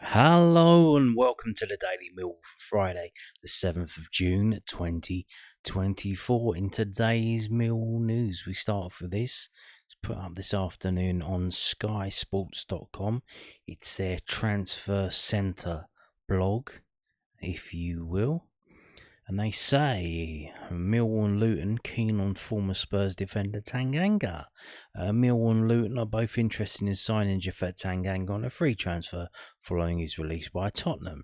Hello and welcome to the Daily Mill for Friday, the 7th of June 2024. In today's Mill news, we start off with this. It's put up this afternoon on skysports.com. It's their transfer centre blog, if you will. And they say Millwall and Luton keen on former Spurs defender Tanganga. Millwall and Luton are both interested in signing Japhet Tanganga on a free transfer following his release by Tottenham.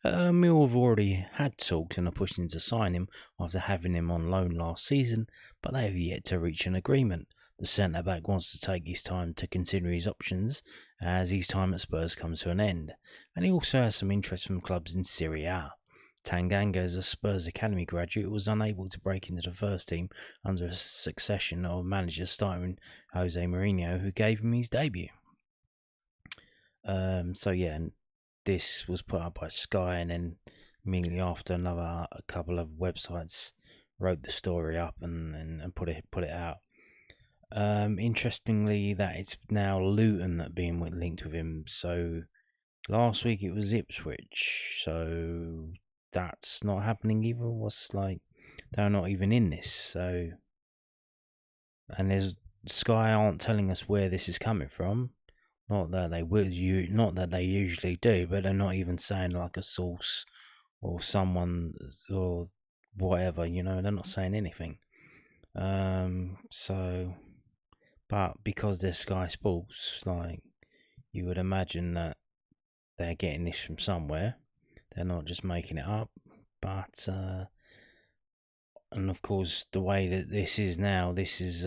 Millwall have already had talks and are pushing to sign him after having him on loan last season, but they have yet to reach an agreement. The centre-back wants to take his time to consider his options as his time at Spurs comes to an end, and he also has some interest from clubs in Serie A. Tanganga, as a Spurs Academy graduate, was unable to break into the first team under a succession of managers starting Jose Mourinho, who gave him his debut. This was put up by Sky, and then immediately after, a couple of websites wrote the story up and put it out. Interestingly, that it's now Luton that being linked with him. So last week it was Ipswich. So that's not happening either. They're not even in this. So, and there's Sky aren't telling us where this is coming from. Not that they usually do, but they're not even saying like a source or someone or whatever. They're not saying anything. But because they're Sky Sports, you would imagine that they're getting this from somewhere. They're not just making it up. But and of course, the way that this is now, this is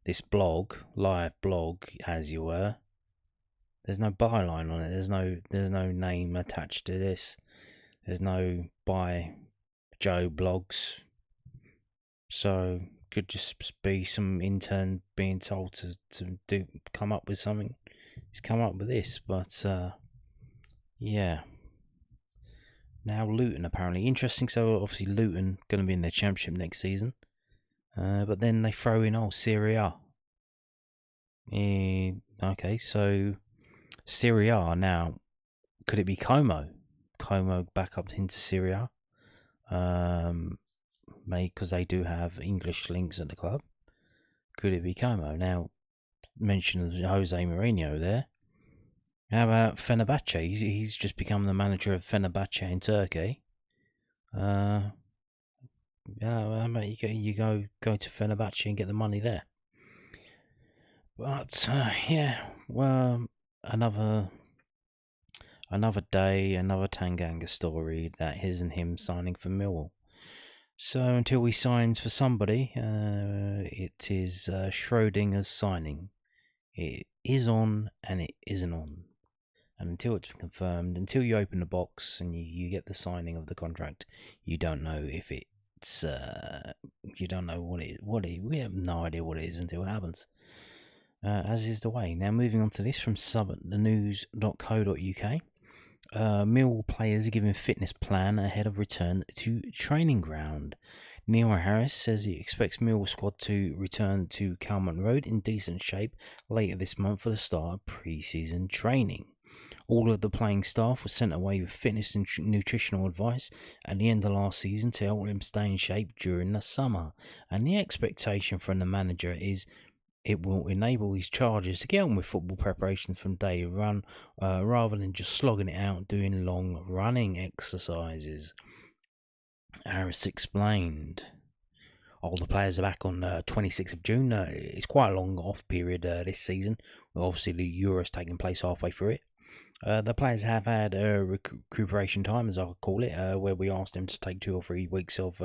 this live blog, as you were. There's no byline on it. There's no name attached to this. There's no by Joe blogs. So could just be some intern being told to come up with something. He's come up with this, but yeah. Now Luton apparently interesting. So obviously Luton going to be in the Championship next season, but then they throw in Serie A. Okay, so Serie A now. Could it be Como? Como back up into Serie A? Because they do have English links at the club. Could it be Como? Now, mention Jose Mourinho there. How about Fenerbahce? He's just become the manager of Fenerbahce in Turkey. How about you go to Fenerbahce and get the money there? But another day, another Tanganga story that isn't him signing for Millwall. So until he signs for somebody, it is Schrodinger's signing. It is on and it isn't on. And until it's confirmed, until you open the box and you get the signing of the contract, you don't know if it's you don't know we have no idea what it is until it happens. As is the way. Now moving on to this from subthenews.co.uk. Millwall players are given fitness plan ahead of return to training ground. Neil Harris says he expects Millwall squad to return to Calmont Road in decent shape later this month for the start of pre-season training. All of the playing staff were sent away with fitness and nutritional advice at the end of last season to help them stay in shape during the summer. And the expectation from the manager is it will enable his charges to get on with football preparations from day one rather than just slogging it out doing long running exercises. Harris explained. All the players are back on 26th of June. It's quite a long off period this season. Obviously, the Euros taking place halfway through it. The players have had recuperation time, as I'll call it, where we asked them to take 2 or 3 weeks of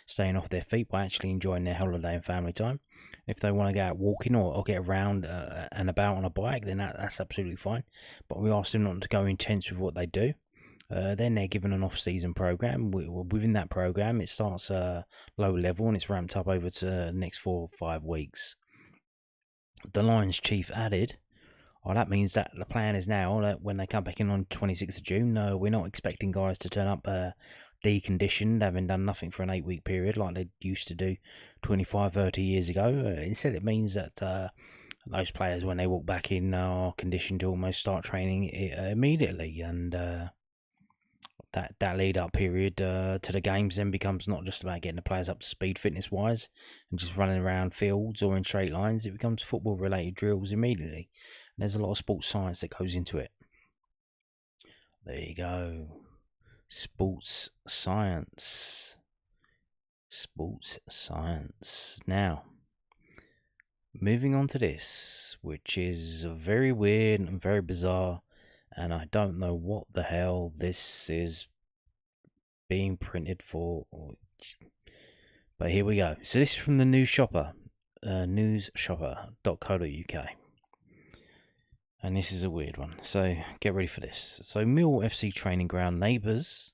staying off their feet by actually enjoying their holiday and family time. If they want to go out walking or get around and about on a bike, then that's absolutely fine. But we asked them not to go intense with what they do. Then they're given an off-season program. Within that program, it starts low level and it's ramped up over to the next 4 or 5 weeks. The Lions chief added, that means that the plan is now that when they come back in on 26th of June, we're not expecting guys to turn up deconditioned, having done nothing for an 8-week period like they used to do 25, 30 years ago. Instead, it means that Those players, when they walk back in, are conditioned to almost start training immediately, and that lead up period to the games then becomes not just about getting the players up to speed fitness wise and just running around fields or in straight lines. It becomes football related drills immediately. And there's a lot of sports science that goes into it. There you go. Sports science. Sports science. Now, moving on to this, which is very weird and very bizarre, and I don't know what the hell this is being printed for. But here we go. So this is from the News Shopper, newsshopper.co.uk. And this is a weird one, so get ready for this. So Millwall FC training ground neighbours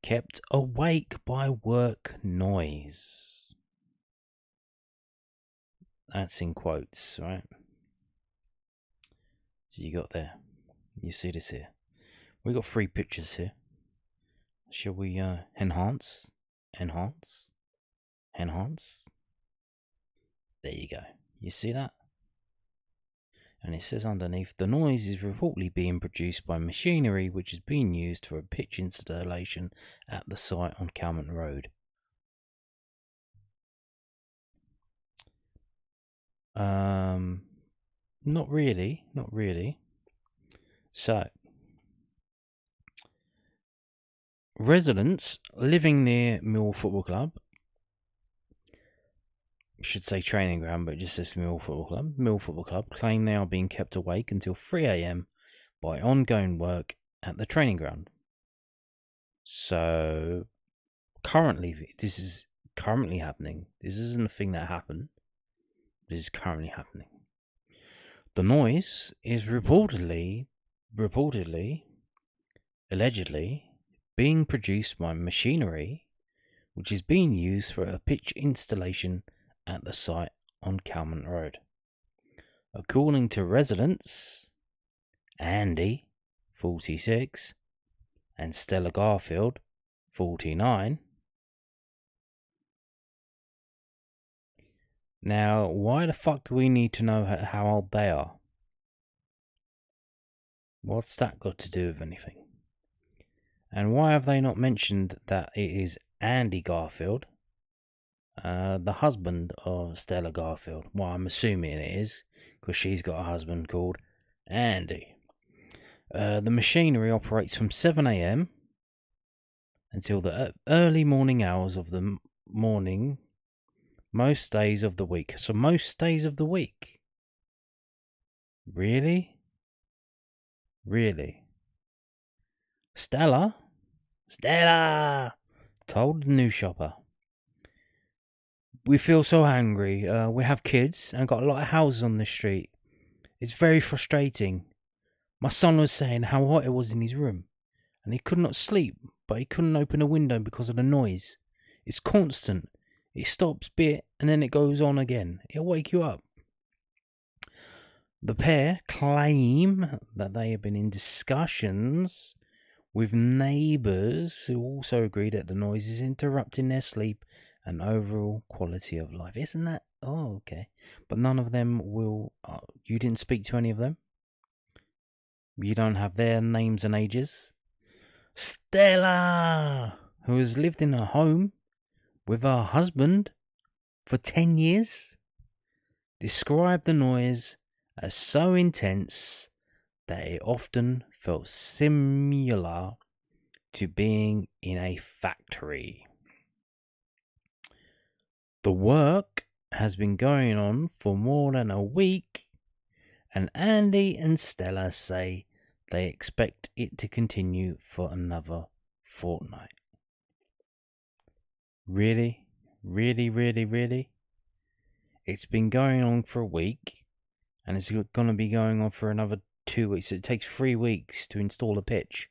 kept awake by work noise. That's in quotes, right? So you got there. You see this here. We got 3 pictures here. Shall we enhance? Enhance? Enhance? There you go. You see that? And it says underneath, the noise is reportedly being produced by machinery which is being used for a pitch installation at the site on Calmont Road. Not really. So, residents living near Millwall Football Club, should say training ground, but it just says Millwall Football Club, claim they are being kept awake until 3 a.m. by ongoing work at the training ground. So, currently, this is currently happening. This isn't a thing that happened. This is currently happening. The noise is reportedly, allegedly, being produced by machinery which is being used for a pitch installation at the site on Calmont Road. According to residents, Andy, 46, and Stella Garfield, 49. Now, why the fuck do we need to know how old they are? What's that got to do with anything? And why have they not mentioned that it is Andy Garfield, the husband of Stella Garfield? Well, I'm assuming it is, because she's got a husband called Andy. The machinery operates from 7 a.m. until the early morning hours of the morning, most days of the week. So most days of the week? Really? Stella told the news shopper, we feel so hungry. We have kids and got a lot of houses on the street. It's very frustrating. My son was saying how hot it was in his room, and he could not sleep, but he couldn't open a window because of the noise. It's constant. It stops bit and then it goes on again. It'll wake you up. The pair claim that they have been in discussions with neighbours who also agree that the noise is interrupting their sleep and overall quality of life. Isn't that? Oh, okay. But none of them will. You didn't speak to any of them? You don't have their names and ages? Stella, who has lived in her home with her husband for 10 years, described the noise as so intense that it often felt similar to being in a factory. The work has been going on for more than a week, and Andy and Stella say they expect it to continue for another fortnight. Really? It's been going on for a week, and it's going to be going on for another 2 weeks. It takes 3 weeks to install a pitch.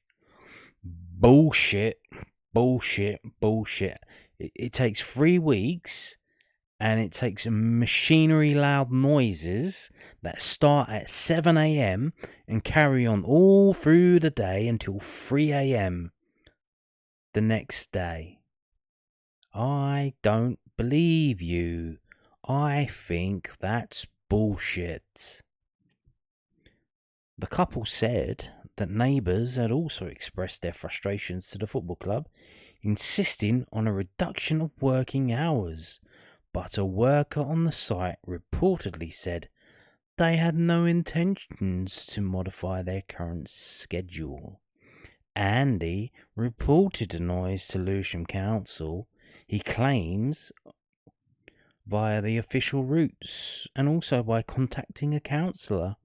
Bullshit. It takes 3 weeks, and it takes machinery loud noises that start at 7 a.m. and carry on all through the day until 3 a.m. the next day. I don't believe you. I think that's bullshit. The couple said that neighbours had also expressed their frustrations to the football club, insisting on a reduction of working hours, but a worker on the site reportedly said they had no intentions to modify their current schedule. Andy reported the noise to Lewisham Council, he claims, via the official routes and also by contacting a councillor,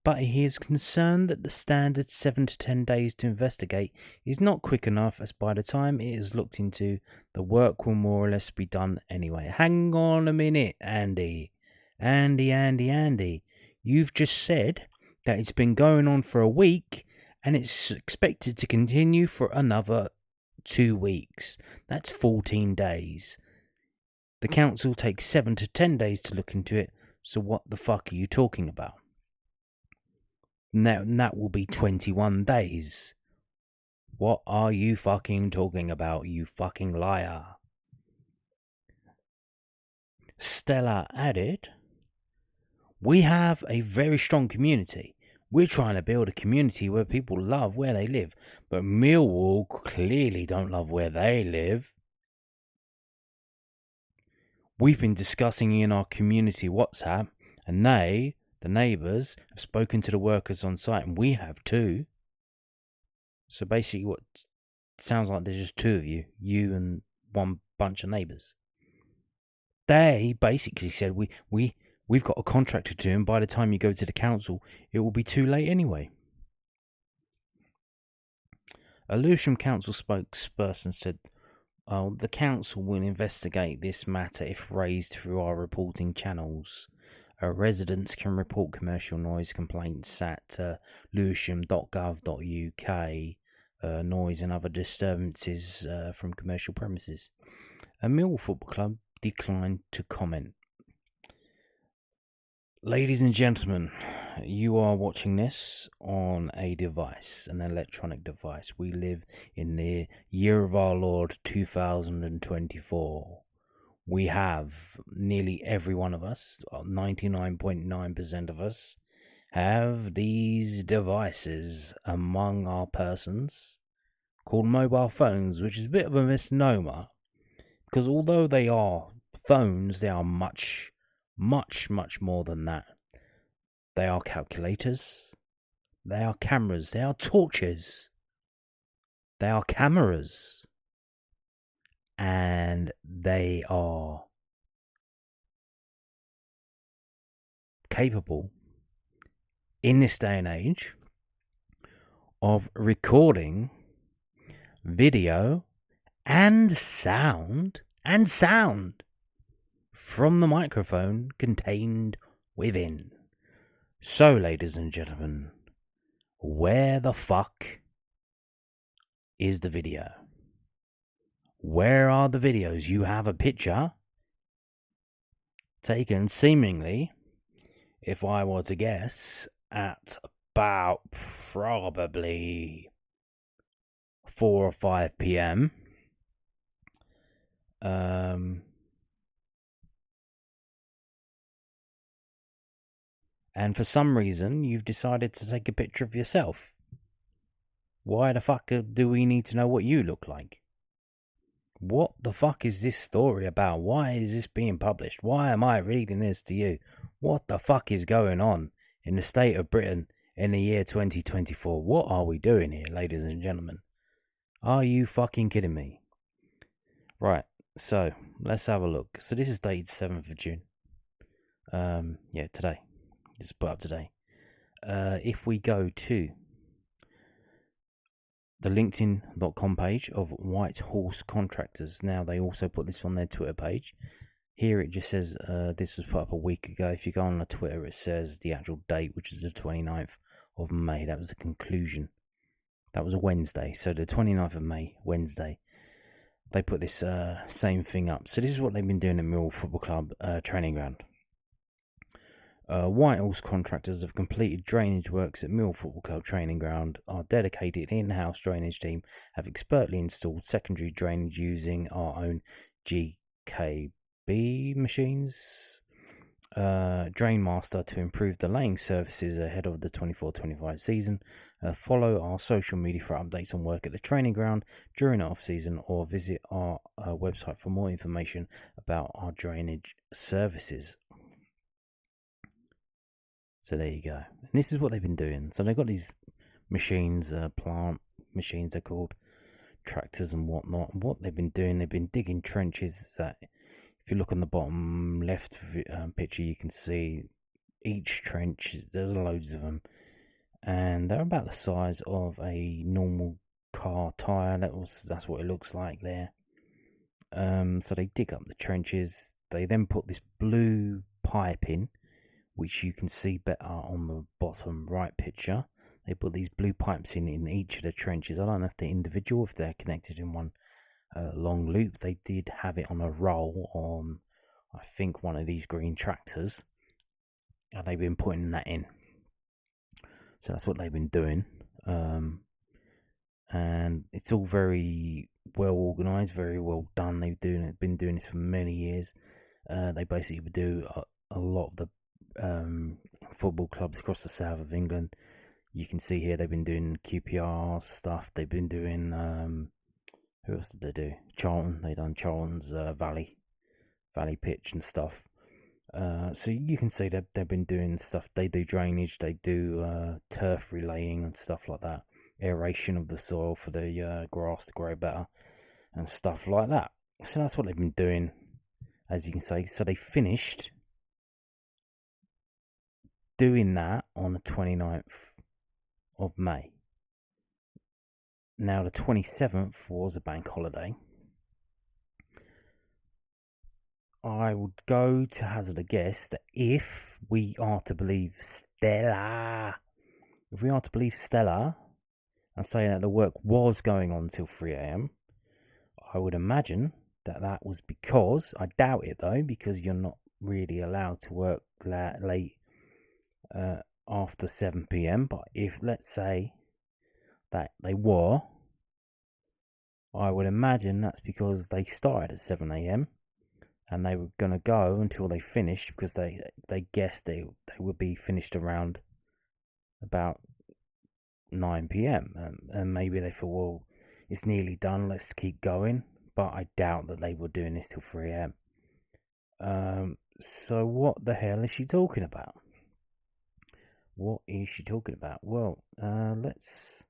but he is concerned that the standard 7 to 10 days to investigate is not quick enough, as by the time it is looked into, the work will more or less be done anyway. Hang on a minute, Andy. Andy. You've just said that it's been going on for a week and it's expected to continue for another 2 weeks. That's 14 days. The council takes 7 to 10 days to look into it, so what the fuck are you talking about? Now, that will be 21 days. What are you fucking talking about, you fucking liar? Stella added, we have a very strong community. We're trying to build a community where people love where they live, but Millwall clearly don't love where they live. We've been discussing in our community WhatsApp, and they, the neighbours, have spoken to the workers on site, and we have too. So basically what sounds like there's just two of you and one bunch of neighbours. They basically said, we've got a contractor to do, and by the time you go to the council, it will be too late anyway. A Lewisham Council spokesperson said, the council will investigate this matter if raised through our reporting channels. Residents can report commercial noise complaints at lewisham.gov.uk, noise and other disturbances from commercial premises. Millwall Football Club declined to comment. Ladies and gentlemen, you are watching this on a device, an electronic device. We live in the year of our Lord 2024. We have nearly every one of us, 99.9% of us, have these devices among our persons called mobile phones, which is a bit of a misnomer, because although they are phones, they are much more than that. They are calculators, they are cameras, they are torches, they are cameras, and they are capable, in this day and age, of recording video and sound from the microphone contained within. So, ladies and gentlemen, where the fuck is the video? Where are the videos? You have a picture taken seemingly, if I were to guess, at about probably 4 or 5 p.m. And for some reason, you've decided to take a picture of yourself. Why the fuck do we need to know what you look like? What the fuck is this story about? Why is this being published? Why am I reading this to you? What the fuck is going on in the state of Britain in the year 2024? What are we doing here, ladies and gentlemen? Are you fucking kidding me? Right, so let's have a look. So this is dated 7th of June. Today. It's put up today. If we go to the linkedin.com page of White Horse Contractors, now they also put this on their Twitter page. Here it just says this was put up a week ago. If you go on the Twitter, it says the actual date, which is the 29th of May. That was the conclusion. That was a Wednesday. So the 29th of May, Wednesday, they put this same thing up. So this is what they've been doing at Millwall Football Club training ground. White Horse Contractors have completed drainage works at Millwall Football Club training ground. Our dedicated in-house drainage team have expertly installed secondary drainage using our own GKB machines. Drain Master to improve the laying services ahead of the 24-25 season. Follow our social media for updates on work at the training ground during the off-season, or visit our website for more information about our drainage services. So there you go. And this is what they've been doing. So they've got these machines, plant machines they're called, tractors and whatnot. And what they've been doing, they've been digging trenches that, if you look on the bottom left picture, you can see each trench, there's loads of them. And they're about the size of a normal car tyre. That's what it looks like there. So they dig up the trenches. They then put this blue pipe in, which you can see better on the bottom right picture. They put these blue pipes in each of the trenches. I don't know if they're individual, if they're connected in one long loop. They did have it on a roll on, I think, one of these green tractors, and they've been putting that in. So that's what they've been doing, and it's all very well organised, very well done. They've been doing this for many years. They basically do a lot of the football clubs across the south of England. You can see here they've been doing QPR stuff. They've been doing who else did they do? Charlton. They done Charlton's Valley pitch and stuff. So you can see that they've been doing stuff. They do drainage, they do turf relaying and stuff like that, aeration of the soil for the grass to grow better and stuff like that. So that's what they've been doing, as you can see. So they finished doing that on the 29th of May. Now the 27th was a bank holiday. I would go to hazard a guess that if we are to believe Stella, and say that the work was going on till 3 a.m, I would imagine that was because, I doubt it though, because you're not really allowed to work late after 7 p.m, but if, let's say, that they were, I would imagine that's because they started at 7 a.m, and they were going to go until they finished, because they guessed they would be finished around about 9 p.m. And maybe they thought, well, it's nearly done, let's keep going. But I doubt that they were doing this till 3 a.m. So what the hell is she talking about? What is she talking about? Well, let's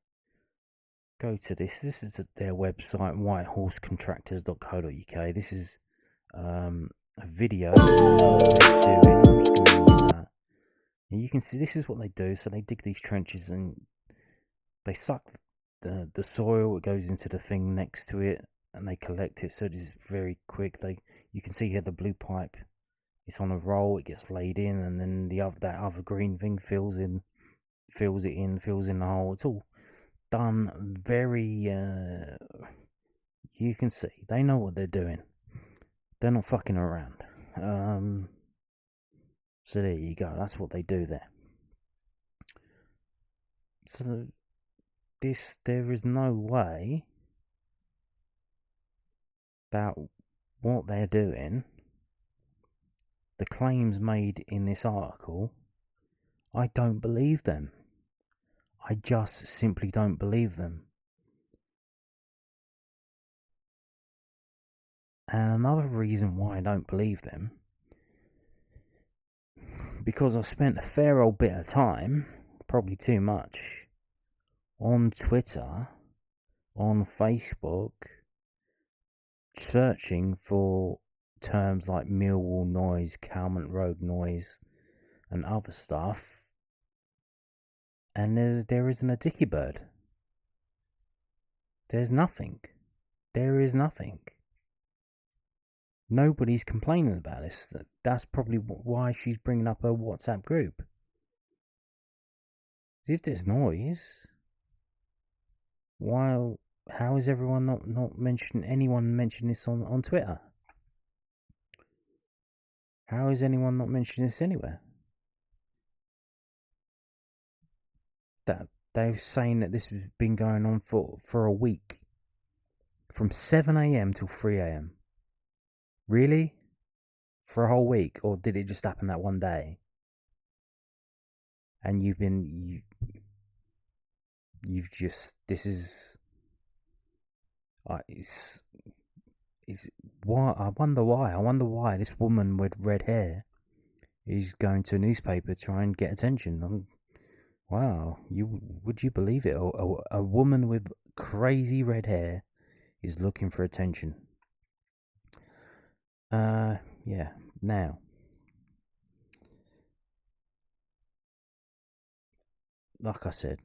go to this. This is their website, whitehorsecontractors.co.uk. This is a video and you can see this is what they do. So they dig these trenches and they suck the soil. It goes into the thing next to it, and they collect it. So it is very quick. You can see here the blue pipe. It's on a roll. It gets laid in, and then that other green thing fills in the hole. It's all done very. You can see they know what they're doing. They're not fucking around. So there you go. That's what they do there. So there is no way that what they're doing, the claims made in this article, I don't believe them. I just simply don't believe them. And another reason why I don't believe them, because I spent a fair old bit of time, probably too much, on Twitter, on Facebook, searching for terms like Millwall noise, Calmont Road noise, and other stuff, and there isn't a dicky bird. There's nothing. There is nothing. Nobody's complaining about this. That's probably why she's bringing up a WhatsApp group. If there's noise, how is everyone not mentioning this on Twitter? How is anyone not mentioning this anywhere? That they're saying that this has been going on for a week, from 7 a.m till 3 a.m. Really? for a whole week, or did it just happen that one day? And you've just, this is, it's why, I wonder why this woman with red hair is going to a newspaper to try and get attention. Wow, would you believe it? A woman with crazy red hair is looking for attention. Yeah. Now, like I said,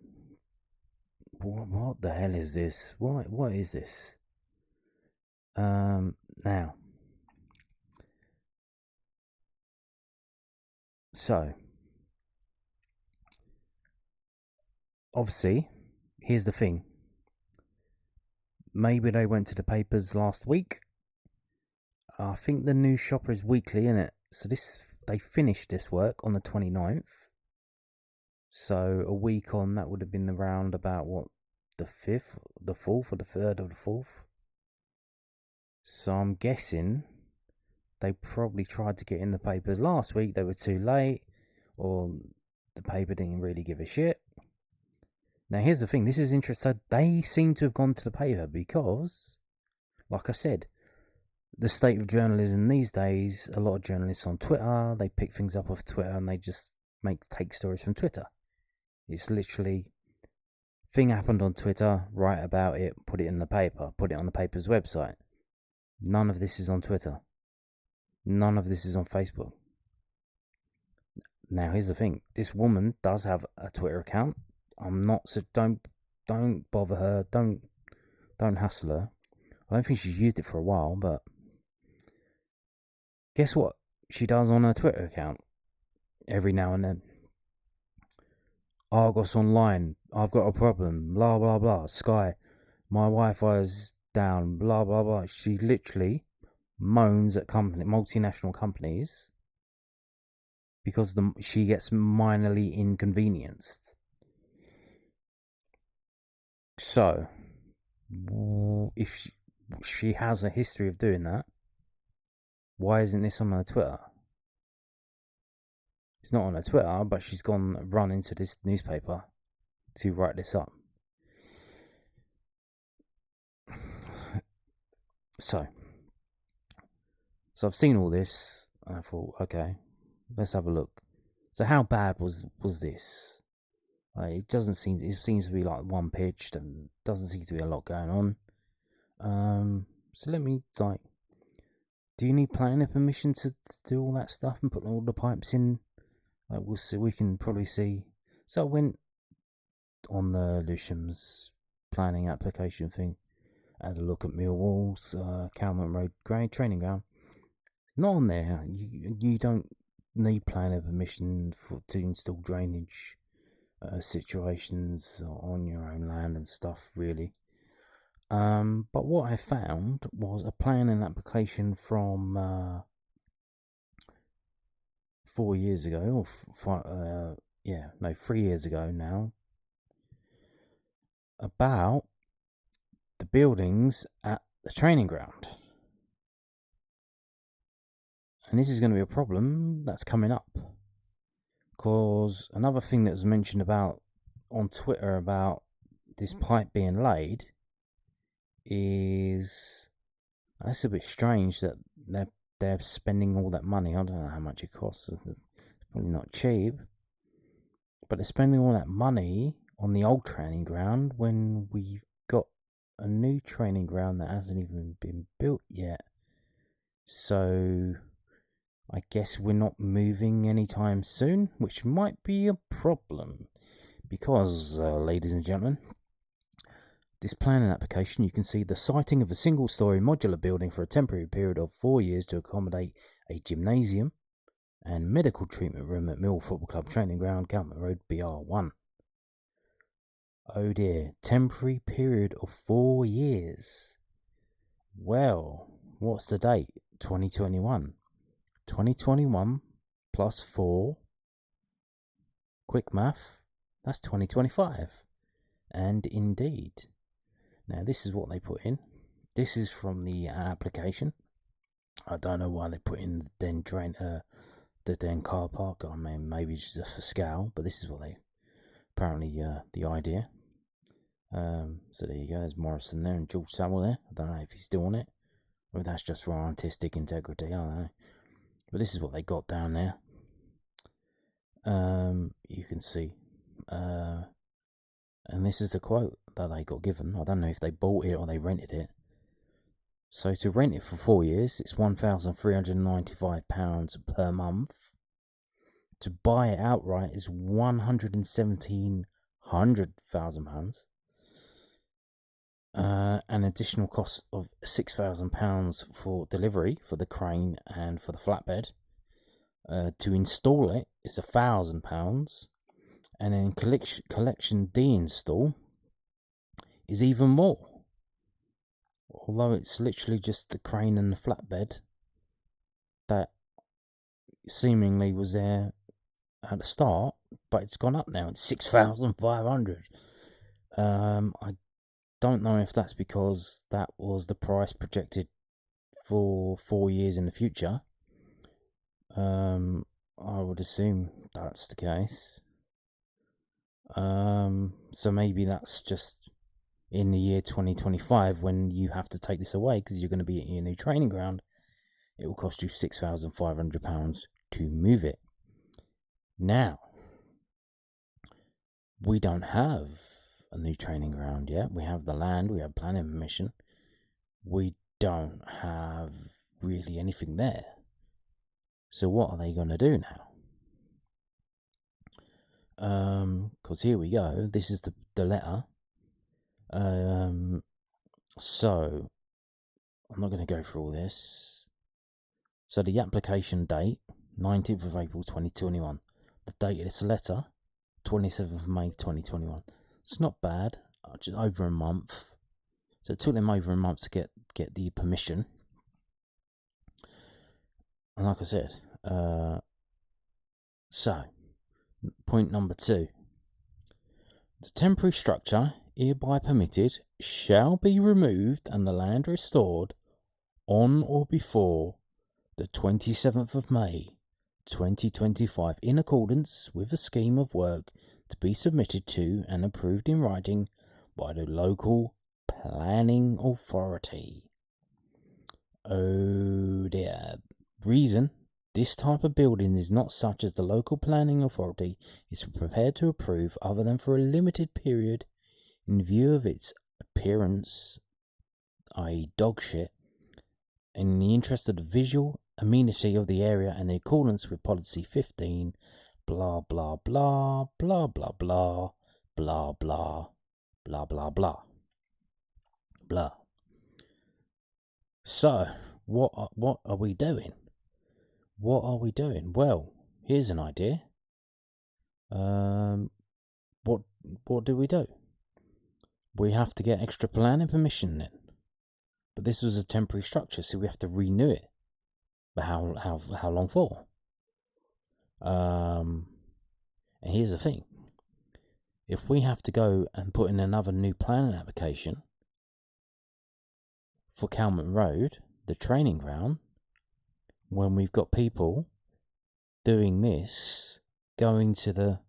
what the hell is this? What is this? Now, so obviously, here's the thing. Maybe they went to the papers last week. I think the news shopper is weekly, innit? So they finished this work on the 29th. So a week on, that would have been around about what, the 5th, the 4th, or the 3rd or the 4th. So I'm guessing they probably tried to get in the papers last week. They were too late, or the paper didn't really give a shit. Now here's the thing. This is interesting. They seem to have gone to the paper because, like I said, the state of journalism these days, a lot of journalists on Twitter, they pick things up off Twitter and they just take stories from Twitter. It's literally, thing happened on Twitter, write about it, put it in the paper, put it on the paper's website. None of this is on Twitter. None of this is on Facebook. Now here's the thing. This woman does have a Twitter account. I'm not, so don't bother her. Don't hassle her. I don't think she's used it for a while, but guess what she does on her Twitter account every now and then? Argos online, I've got a problem, blah blah blah. Sky, my Wi-Fi is down, blah blah blah. She literally moans at multinational companies because she gets minorly inconvenienced. So, if she has a history of doing that, why isn't this on her Twitter? It's not on her Twitter, but she's run into this newspaper to write this up. So I've seen all this, and I thought, okay, let's have a look. So how bad was this? It seems to be like one pitched, and doesn't seem to be a lot going on. So let me, do you need planning permission to do all that stuff and put all the pipes in? We'll see. We can probably see. So I went on the Luton's planning application thing, had a look at Millwalls Calmont Road training ground. Not on there. You don't need planning permission to install drainage situations on your own land and stuff, really. But what I found was a planning application from 4 years ago, or 3 years ago now, about the buildings at the training ground. And this is going to be a problem that's coming up, because another thing that was mentioned about on Twitter about this pipe being laid is, that's a bit strange that they're spending all that money. I don't know how much it costs. It's probably not cheap, but they're spending all that money on the old training ground when we've got a new training ground that hasn't even been built yet. So I guess we're not moving anytime soon, which might be a problem, because, ladies and gentlemen, this planning application, you can see the siting of a single-storey modular building for a temporary period of 4 years to accommodate a gymnasium and medical treatment room at Millwall Football Club training ground, Calmont Road, BR1. Oh dear, temporary period of 4 years. Well, what's the date? 2021. 2021 plus 4. Quick math. That's 2025. And indeed. Now this is what they put in. This is from the application. I don't know why they put in the den car park. I mean, maybe just for scale, but this is what they apparently the idea. So there you go. There's Morrison there and George Samuel there. I don't know if he's still on it, or if that's just for artistic integrity. I don't know. But this is what they got down there. You can see, and this is the quote that they got given. I don't know if they bought it or they rented it. So to rent it for 4 years, it's £1,395 per month. To buy it outright is £117,000. An additional cost of £6,000 for delivery for the crane and for the flatbed. To install it is £1,000, and then collection deinstall is even more. Although it's literally just the crane and the flatbed that seemingly was there at the start, but it's gone up now. It's 6,500. I don't know if that's because that was the price projected for 4 years in the future. I would assume that's the case. So maybe that's just in the year 2025 when you have to take this away because you're going to be at your new training ground. It will cost you £6,500 to move it. Now, we don't have a new training ground yet. We have the land, we have planning permission. We don't have really anything there. So what are they going to do now? Because here we go. This is the letter. So I'm not going to go through all this. So the application date, 19th of April 2021. The date of this letter, 27th of May 2021. It's not bad, just over a month. So it took them over a month to get the permission. And like I said, so point number 2. The temporary structure hereby permitted shall be removed and the land restored on or before the 27th of May 2025 in accordance with a scheme of work to be submitted to and approved in writing by the local planning authority. Oh dear. Reason: this type of building is not such as the local planning authority is prepared to approve other than for a limited period in view of its appearance, i.e. dog shit, in the interest of the visual amenity of the area and in accordance with policy 15, blah blah blah blah blah blah blah blah blah blah blah blah. So what are we doing? What are we doing? Well, here's an idea. What do we do? We have to get extra planning permission then. But this was a temporary structure, so we have to renew it. But how long for? And here's the thing. If we have to go and put in another new planning application for Calmont Road, the training ground, when we've got people doing this, going to the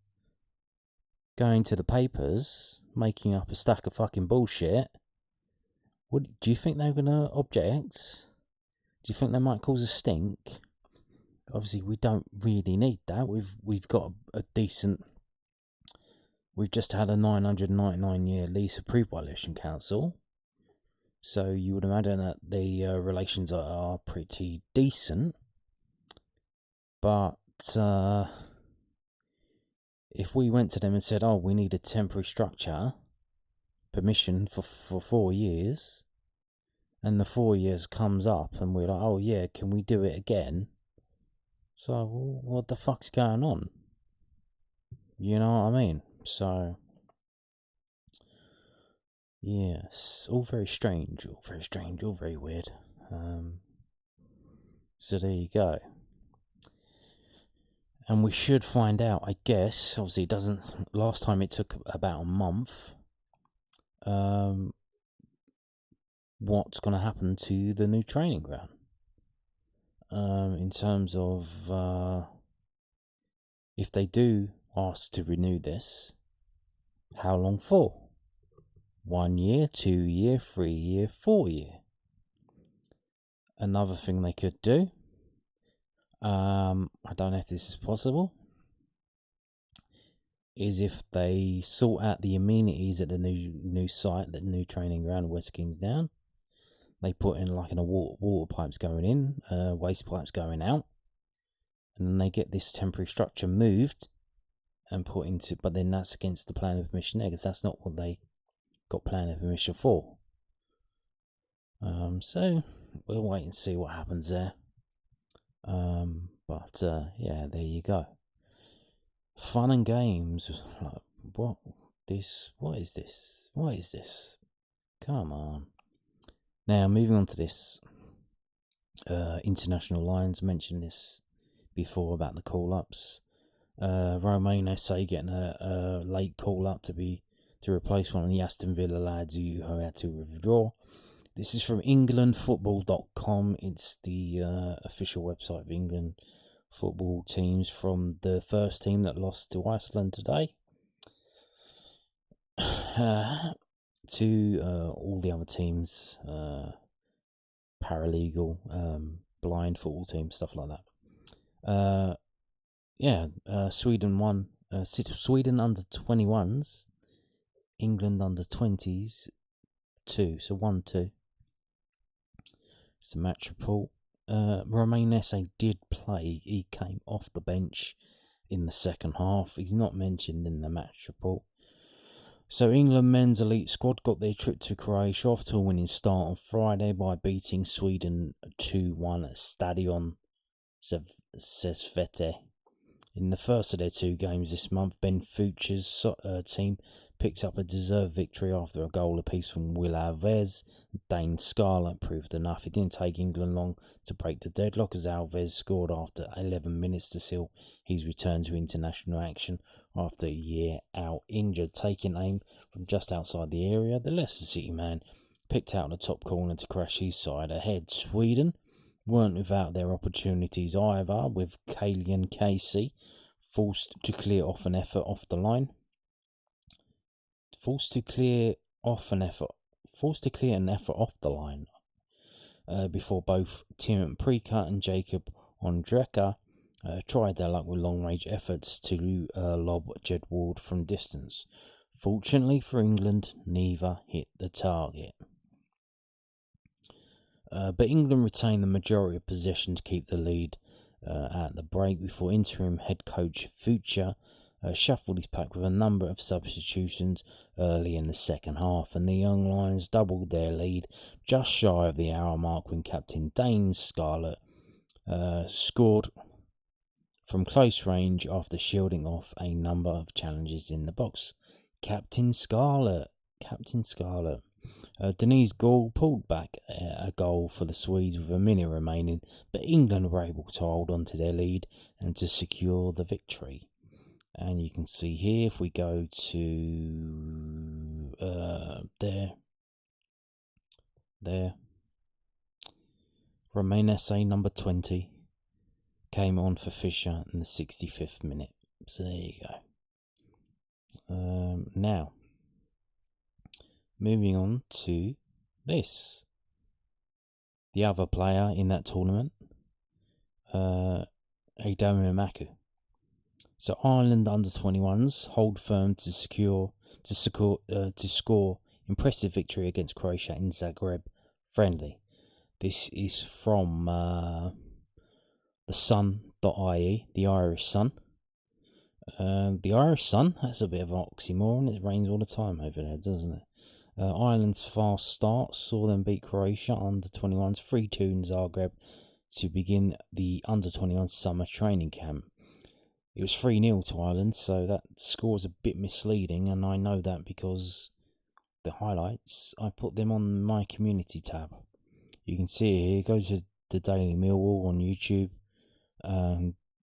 papers, making up a stack of fucking bullshit, do you think they're going to object? Do you think they might cause a stink? Obviously, we don't really need that. We've got a decent. We've just had a 999-year lease approved by Luton Council, so you would imagine that the relations are pretty decent. But if we went to them and said, "Oh, we need a temporary structure permission for 4 years," and the 4 years comes up, and we're like, "Oh yeah, can we do it again?" So what the fuck's going on? You know what I mean? So yes, all very strange, all very weird. So there you go. And we should find out, I guess. Obviously, it doesn't. Last time it took about a month. What's going to happen to the new training ground? in terms of if they do ask to renew this, how long for? 1 year, 2 year, 3 year, 4 year. Another thing they could do, I don't know if this is possible, is if they sort out the amenities at the new site, the new training ground, West Kingsdown. They put in like water pipes going in, waste pipes going out, and then they get this temporary structure moved and put into. But then that's against the plan of permission there, because that's not what they got plan of permission for. So we'll wait and see what happens there. But yeah, there you go. Fun and games. Like, what is this? What is this? Come on. Now, moving on to this. International lines, mentioned this before about the call-ups. Romain Esse getting a late call-up to replace one of the Aston Villa lads who had to withdraw. This is from englandfootball.com. It's the official website of England football teams, from the first team that lost to Iceland today to all the other teams, paralegal, blind football teams, stuff like that. Sweden won. Sweden under 21s, England under 20s 2, so 1-2. It's the match report. Romain Esse did play. He came off the bench in the second half. He's not mentioned in the match report. So England men's elite squad got their trip to Croatia off to a winning start on Friday by beating Sweden 2-1 at Stadion Sesvete. In the first of their 2 games this month, Ben Fuchs's team picked up a deserved victory after a goal apiece from Will Alves. Dane Scarlett proved enough. It didn't take England long to break the deadlock, as Alves scored after 11 minutes to seal his return to international action after a year out injured. Taking aim from just outside the area, the Leicester City man picked out the top corner to crash his side ahead. Sweden weren't without their opportunities either, with Kylian Casey forced to clear an effort off the line before both Tim Preca and Jacob Ondreka tried their luck with long-range efforts to lob Jed Ward from distance. Fortunately for England, neither hit the target. But England retained the majority of possession to keep the lead at the break before interim head coach Fuchs shuffled his pack with a number of substitutions early in the second half, and the Young Lions doubled their lead just shy of the hour mark when captain Dane Scarlett scored from close range after shielding off a number of challenges in the box. Captain Scarlett. Denise Gall pulled back a goal for the Swedes with a minute remaining, but England were able to hold on to their lead and to secure the victory. And you can see here, if we go to there, Romain Esse, number 20, came on for Fisher in the 65th minute. So there you go. Now, moving on to this. The other player in that tournament, Aidomo Emakhu. So Ireland under 21s hold firm to score impressive victory against Croatia in Zagreb friendly. This is from the Sun.ie, the Irish Sun. The Irish Sun, that's a bit of an oxymoron. It rains all the time over there, doesn't it? Ireland's fast start saw them beat Croatia under 21s 3-2 in Zagreb to begin the under 21 summer training camp. It was 3-0 to Ireland, so that score is a bit misleading, and I know that because the highlights, I put them on my community tab. You can see it here. Go to the Daily Millwall on YouTube.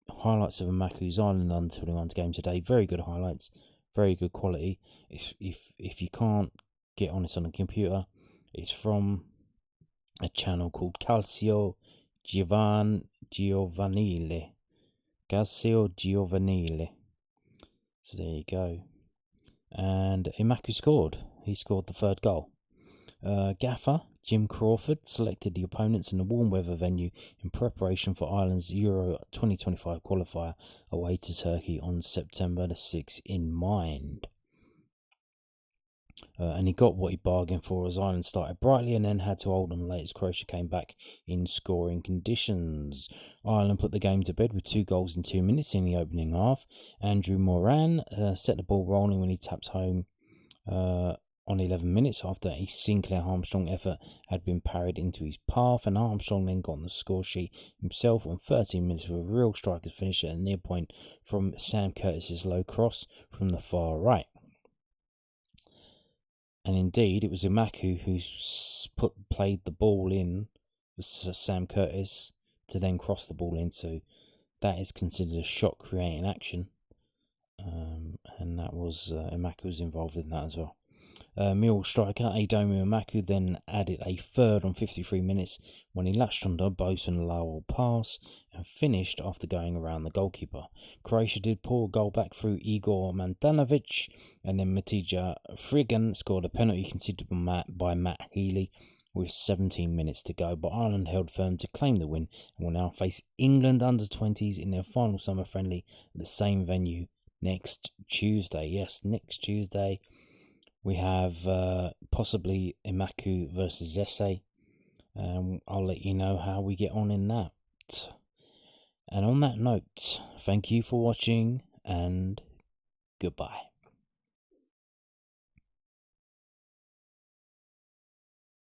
Highlights of Emakhu's Ireland under 21s game today. Very good highlights, very good quality. If you can't get on this on a computer, it's from a channel called Calcio Giovanile. So there you go. And Emakhu scored. He scored the third goal. Gaffer Jim Crawford selected the opponents in the warm weather venue in preparation for Ireland's Euro 2025 qualifier away to Turkey on September the 6th in mind. And he got what he bargained for as Ireland started brightly and then had to hold on late as Croatia came back in scoring conditions. Ireland put the game to bed with 2 goals in 2 minutes in the opening half. Andrew Moran set the ball rolling when he tapped home on 11 minutes after a Sinclair Armstrong effort had been parried into his path, and Armstrong then got on the score sheet himself on 13 minutes with a real striker's finish at a near point from Sam Curtis's low cross from the far right. And indeed, it was Emakhu who played the ball in with Sam Curtis to then cross the ball in. So that is considered a shot-creating action. And that was Emakhu was involved in that as well. Millwall striker Aidomo Emakhu then added a third on 53 minutes when he latched onto a Bosun Lowell pass and finished after going around the goalkeeper. Croatia did pull a goal back through Igor Mandanovic, and then Matija Frigan scored a penalty conceded by Matt Healy with 17 minutes to go, but Ireland held firm to claim the win and will now face England under-20s in their final summer friendly at the same venue next Tuesday. Yes, next Tuesday. We have possibly Emakhu versus Esse. I'll let you know how we get on in that. And on that note, thank you for watching and goodbye.